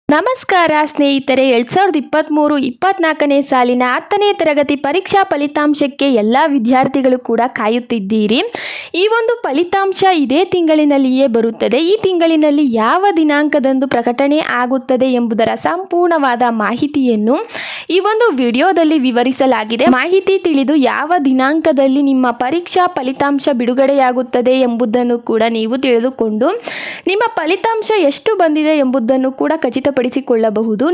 ನಮಸ್ಕಾರ ಸ್ನೇಹಿತರೆ, 2023-24ನೇ ಸಾಲಿನ 10ನೇ ತರಗತಿ ಪರೀಕ್ಷಾ ಫಲಿತಾಂಶಕ್ಕೆ ಎಲ್ಲ ವಿದ್ಯಾರ್ಥಿಗಳು ಕೂಡ ಕಾಯುತ್ತಿದ್ದೀರಿ. ಈ ಒಂದು ಫಲಿತಾಂಶ ಇದೇ ತಿಂಗಳಿನಲ್ಲಿಯೇ ಬರುತ್ತದೆ. ಈ ತಿಂಗಳಿನಲ್ಲಿ ಯಾವ ದಿನಾಂಕದಂದು ಪ್ರಕಟಣೆ ಆಗುತ್ತದೆ ಎಂಬುದರ ಸಂಪೂರ್ಣವಾದ ಮಾಹಿತಿಯನ್ನು ಈ ಒಂದು ವಿಡಿಯೋದಲ್ಲಿ ವಿವರಿಸಲಾಗಿದೆ. ಮಾಹಿತಿ ತಿಳಿದು ಯಾವ ದಿನಾಂಕದಲ್ಲಿ ನಿಮ್ಮ ಪರೀಕ್ಷಾ ಫಲಿತಾಂಶ ಬಿಡುಗಡೆಯಾಗುತ್ತದೆ ಎಂಬುದನ್ನು ಕೂಡ ನೀವು ತಿಳಿದುಕೊಂಡು ನಿಮ್ಮ ಫಲಿತಾಂಶ ಎಷ್ಟು ಬಂದಿದೆ ಎಂಬುದನ್ನು ಕೂಡ ಖಚಿತಪಡಿಸಿಕೊಳ್ಳಬಹುದು.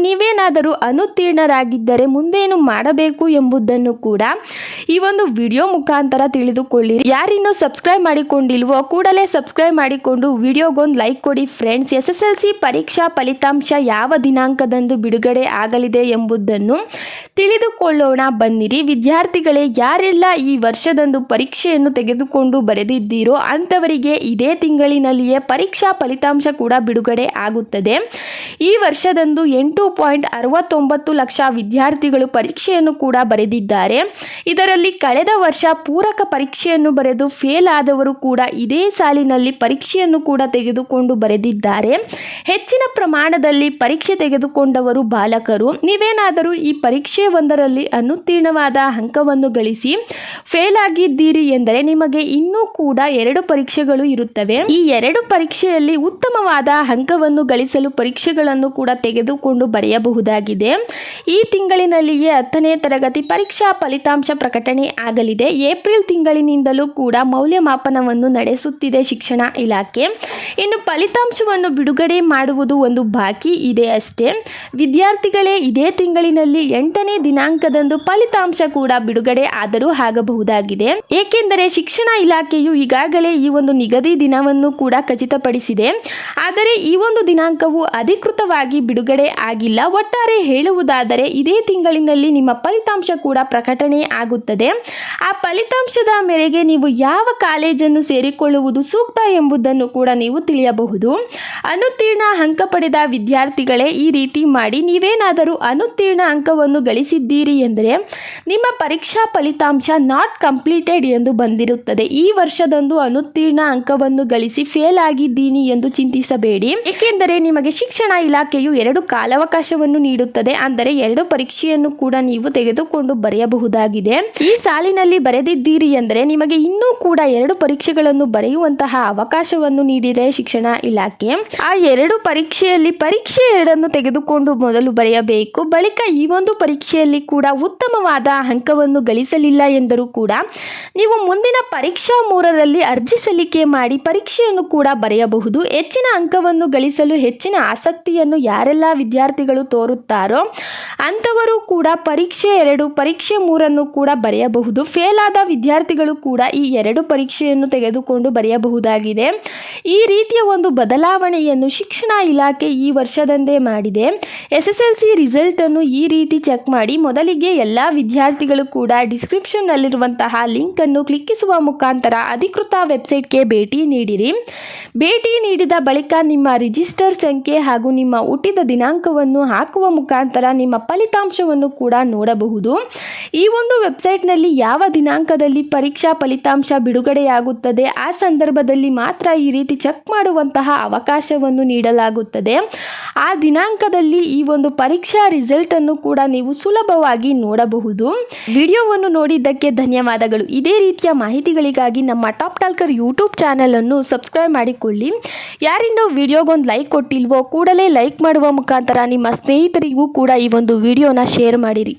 ನೀವೇನಾದರೂ ಅನುತ್ತೀರ್ಣರಾಗಿದ್ದರೆ ಮುಂದೇನು ಮಾಡಬೇಕು ಎಂಬುದನ್ನು ಕೂಡ ಈ ಒಂದು ವಿಡಿಯೋ ಮುಖಾಂತರ ತಿಳಿದುಕೊಳ್ಳಿರಿ. ಯಾರಿನ್ನೂ ಸಬ್ಸ್ಕ್ರೈಬ್ ಮಾಡಿಕೊಂಡಿಲ್ವೋ ಕೂಡಲೇ ಸಬ್ಸ್ಕ್ರೈಬ್ ಮಾಡಿಕೊಂಡು ವಿಡಿಯೋಗೊಂದು ಲೈಕ್ ಕೊಡಿ ಫ್ರೆಂಡ್ಸ್. SSLC ಪರೀಕ್ಷಾ ಫಲಿತಾಂಶ ಯಾವ ದಿನಾಂಕದಂದು ಬಿಡುಗಡೆ ಆಗಲಿದೆ ಎಂಬುದನ್ನು ತಿಳಿದುಕೊಳ್ಳೋಣ ಬನ್ನಿರಿ. ವಿದ್ಯಾರ್ಥಿಗಳೇ, ಯಾರೆಲ್ಲ ಈ ವರ್ಷದಂದು ಪರೀಕ್ಷೆಯನ್ನು ತೆಗೆದುಕೊಂಡು ಬರೆದಿದ್ದೀರೋ ಅಂಥವರಿಗೆ ಇದೇ ತಿಂಗಳಿನಲ್ಲಿಯೇ ಪರೀಕ್ಷಾ ಫಲಿತಾಂಶ ಕೂಡ ಬಿಡುಗಡೆ ಆಗುತ್ತದೆ. ಈ ವರ್ಷದಂದು 8.69 ಲಕ್ಷ ವಿದ್ಯಾರ್ಥಿಗಳು ಪರೀಕ್ಷೆಯನ್ನು ಕೂಡ ಬರೆದಿದ್ದಾರೆ. ಇದರಲ್ಲಿ ಕಳೆದ ವರ್ಷ ಪೂರಕ ಪರೀಕ್ಷೆಯನ್ನು ಬರೆದು ಫೇಲ್ ಆದವರು ಕೂಡ ಇದೇ ಸಾಲಿನಲ್ಲಿ ಪರೀಕ್ಷೆಯನ್ನು ಕೂಡ ತೆಗೆದುಕೊಂಡು ಬರೆದಿದ್ದಾರೆ. ಹೆಚ್ಚಿನ ಪ್ರಮಾಣದಲ್ಲಿ ಪರೀಕ್ಷೆ ತೆಗೆದುಕೊಂಡವರು ಬಾಲಕರು. ನೀವೇನಾದರೂ ಈ ಪರೀಕ್ಷೆ ಒಂದರಲ್ಲಿ ಅನುತ್ತೀರ್ಣವಾದ ಅಂಕವನ್ನು ಗಳಿಸಿ ಫೇಲ್ ಆಗಿದ್ದೀರಿ ಎಂದರೆ ನಿಮಗೆ ಇನ್ನೂ ಕೂಡ 2 ಪರೀಕ್ಷೆಗಳು ಇರುತ್ತವೆ. ಈ 2 ಪರೀಕ್ಷೆಯಲ್ಲಿ ಉತ್ತಮವಾದ ಅಂಕವನ್ನು ಗಳಿಸಲು ಪರೀಕ್ಷೆಗಳನ್ನು ಕೂಡ ತೆಗೆದುಕೊಂಡು ಬರೆಯಬಹುದಾಗಿದೆ. ಈ ತಿಂಗಳಿನಲ್ಲಿಯೇ 10ನೇ ತರಗತಿ ಪರೀಕ್ಷಾ ಫಲಿತಾಂಶ ಪ್ರಕಟಣೆ ಆಗಲಿದೆ. ಏಪ್ರಿಲ್ ತಿಂಗಳಿನಿಂದಲೂ ಕೂಡ ಮೌಲ್ಯಮಾಪನವನ್ನು ನಡೆಸುತ್ತಿದೆ ಶಿಕ್ಷಣ ಇಲಾಖೆ. ಇನ್ನು ಫಲಿತಾಂಶವನ್ನು ಬಿಡುಗಡೆ ಮಾಡುವುದು ಒಂದು ಬಾಕಿ ಇದೆ ಅಷ್ಟೇ. ವಿದ್ಯಾರ್ಥಿಗಳೇ, ಇದೇ ತಿಂಗಳಿನಲ್ಲಿ 8ನೇ ದಿನಾಂಕದಂದು ಫಲಿತಾಂಶ ಕೂಡ ಬಿಡುಗಡೆ ಆದರೂ ಆಗಬಹುದಾಗಿದೆ. ಏಕೆಂದರೆ ಶಿಕ್ಷಣ ಇಲಾಖೆಯು ಈಗಾಗಲೇ ಈ ಒಂದು ನಿಗದಿ ದಿನವನ್ನು ಕೂಡ ಖಚಿತಪಡಿಸಿದೆ. ಆದರೆ ಈ ಒಂದು ದಿನಾಂಕವು ಅಧಿಕೃತವಾಗಿ ಬಿಡುಗಡೆ ಆಗಿಲ್ಲ. ಒಟ್ಟಾರೆ ಹೇಳುವುದಾದರೆ ಇದೇ ತಿಂಗಳಿನಲ್ಲಿ ನಿಮ್ಮ ಫಲಿತಾಂಶ ಕೂಡ ಪ್ರಕಟಣೆ ಆಗುತ್ತದೆ. ಆ ಫಲಿತಾಂಶದ ಮೇರೆಗೆ ನೀವು ಯಾವ ಕಾಲೇಜನ್ನು ಸೇರಿಕೊಳ್ಳುವುದು ಸೂಕ್ತ ಎಂಬುದನ್ನು ಕೂಡ ನೀವು ತಿಳಿಯಬಹುದು. ಅನುತ್ತೀರ್ಣ ಅಂಕ ಪಡೆದ ವಿದ್ಯಾರ್ಥಿಗಳೇ, ಈ ರೀತಿ ಮಾಡಿ. ನೀವೇನಾದರೂ ಅನುತ್ತೀರ್ಣ ಅಂಕವನ್ನು ಗಳಿಸಿದ್ದೀರಿ ಎಂದರೆ ನಿಮ್ಮ ಪರೀಕ್ಷಾ ಫಲಿತಾಂಶ ನಾಟ್ ಕಂಪ್ಲೀಟೆಡ್ ಎಂದು ಬಂದಿರುತ್ತದೆ. ಈ ವರ್ಷದಂದು ಅನುತ್ತೀರ್ಣ ಅಂಕವನ್ನು ಗಳಿಸಿ ಫೇಲ್ ಆಗಿದ್ದೀನಿ ಎಂದು ಚಿಂತಿಸಬೇಡಿ. ಏಕೆಂದರೆ ನಿಮಗೆ ಶಿಕ್ಷಣ ಇಲಾಖೆಯು 2 ಕಾಲಾವಕಾಶವನ್ನು ನೀಡುತ್ತದೆ. ಅಂದರೆ 2 ಪರೀಕ್ಷೆಯನ್ನು ಕೂಡ ನೀವು ತೆಗೆದುಕೊಂಡು ಬರೆಯಬಹುದಾಗಿದೆ. ಈ ಸಾಲಿನಲ್ಲಿ ಬರೆದಿದ್ದೀರಿ ಎಂದರೆ ನಿಮಗೆ ಇನ್ನೂ ಕೂಡ 2 ಪರೀಕ್ಷೆಗಳನ್ನು ಬರೆಯುವಂತಹ ಅವಕಾಶವನ್ನು ನೀಡಿದೆ ಶಿಕ್ಷಣ ಇಲಾಖೆ. ಆ 2 ಪರೀಕ್ಷೆಯಲ್ಲಿ ಪರೀಕ್ಷೆ 2 ತೆಗೆದುಕೊಂಡು ಮೊದಲು ಬರೆಯಬೇಕು. ಬಳಿಕ ಈ ಒಂದು ಪರೀಕ್ಷೆಯಲ್ಲಿ ಕೂಡ ಉತ್ತಮವಾದ ಅಂಕವನ್ನು ಗಳಿಸಲಿಲ್ಲ ಎಂದರೂ ಕೂಡ ನೀವು ಮುಂದಿನ ಪರೀಕ್ಷಾ 3ರಲ್ಲಿ ಅರ್ಜಿ ಸಲ್ಲಿಕೆ ಮಾಡಿ ಪರೀಕ್ಷೆಯನ್ನು ಕೂಡ ಬರೆಯಬಹುದು. ಹೆಚ್ಚಿನ ಅಂಕವನ್ನು ಗಳಿಸಲು ಹೆಚ್ಚಿನ ಆಸಕ್ತಿಯನ್ನು ಯಾರೆಲ್ಲ ವಿದ್ಯಾರ್ಥಿಗಳು ತೋರುತ್ತಾರೋ ಅಂಥವರು ಕೂಡ ಪರೀಕ್ಷೆ 2 ಪರೀಕ್ಷೆ 3 ಕೂಡ ಬರೆಯಬಹುದು. ಫೇಲ್ ಆದ ವಿದ್ಯಾರ್ಥಿಗಳು ಕೂಡ ಈ 2 ಪರೀಕ್ಷೆಯನ್ನು ತೆಗೆದುಕೊಂಡು ಬರೆಯಬಹುದಾಗಿದೆ. ಈ ರೀತಿಯ ಒಂದು ಬದಲಾವಣೆಯನ್ನು ಶಿಕ್ಷಣ ಇಲಾಖೆ ಈ ವರ್ಷದಂದೇ ಮಾಡಿದೆ. SSLC ರಿಸಲ್ಟ್ ಅನ್ನು ಈ ರೀತಿ ಚೆಕ್ ಮಾಡಿ. ಮೊದಲಿಗೆ ಎಲ್ಲ ವಿದ್ಯಾರ್ಥಿಗಳು ಕೂಡ ಡಿಸ್ಕ್ರಿಪ್ಷನ್ನಲ್ಲಿರುವಂತಹ ಲಿಂಕ್ ಅನ್ನು ಕ್ಲಿಕ್ಕಿಸುವ ಮುಖಾಂತರ ಅಧಿಕೃತ ವೆಬ್ಸೈಟ್ಗೆ ಭೇಟಿ ನೀಡಿರಿ. ಭೇಟಿ ನೀಡಿದ ಬಳಿಕ ನಿಮ್ಮ ರಿಜಿಸ್ಟರ್ ಸಂಖ್ಯೆ ಹಾಗೂ ನಿಮ್ಮ ಹುಟ್ಟಿದ ದಿನಾಂಕವನ್ನು ಹಾಕುವ ಮುಖಾಂತರ ನಿಮ್ಮ ಫಲಿತಾಂಶವನ್ನು ಕೂಡ ನೋಡಬಹುದು. ಈ ಒಂದು ವೆಬ್ಸೈಟ್ನಲ್ಲಿ ಯಾವ ದಿನಾಂಕದಲ್ಲಿ ಪರೀಕ್ಷಾ ಫಲಿತಾಂಶ ಬಿಡುಗಡೆಯಾಗುತ್ತದೆ ಆ ಸಂದರ್ಭದಲ್ಲಿ ಮಾತ್ರ ಈ ರೀತಿ ಚೆಕ್ ಮಾಡುವಂತಹ ಅವಕಾಶವನ್ನು ನೀಡಲಾಗುತ್ತದೆ. ಆ ದಿನಾಂಕದಲ್ಲಿ ಈ ಒಂದು ಪರೀಕ್ಷಾ ರಿಸಲ್ಟ್ ಅನ್ನು ಕೂಡ ನೀವು ಸುಲಭವಾಗಿ ನೋಡಬಹುದು. ವಿಡಿಯೋವನ್ನು ನೋಡಿದ್ದಕ್ಕೆ ಧನ್ಯವಾದಗಳು. ಇದೇ ರೀತಿಯ ಮಾಹಿತಿಗಳಿಗಾಗಿ ನಮ್ಮ ಟಾಪ್ ಟಾಲ್ಕರ್ ಯೂಟ್ಯೂಬ್ ಚಾನೆಲ್ ಅನ್ನು ಸಬ್ಸ್ಕ್ರೈಬ್ ಮಾಡಿಕೊಳ್ಳಿ. ಯಾರಿನ್ನೂ ವಿಡಿಯೋಗೊಂದು ಲೈಕ್ ಕೊಟ್ಟಿಲ್ವೋ ಕೂಡಲೇ ಲೈಕ್ ಮಾಡುವ ಮುಖಾಂತರ ನಿಮ್ಮ ಸ್ನೇಹಿತರಿಗೂ ಕೂಡ ಈ ಒಂದು ವಿಡಿಯೋನ ಶೇರ್ ಮಾಡಿರಿ.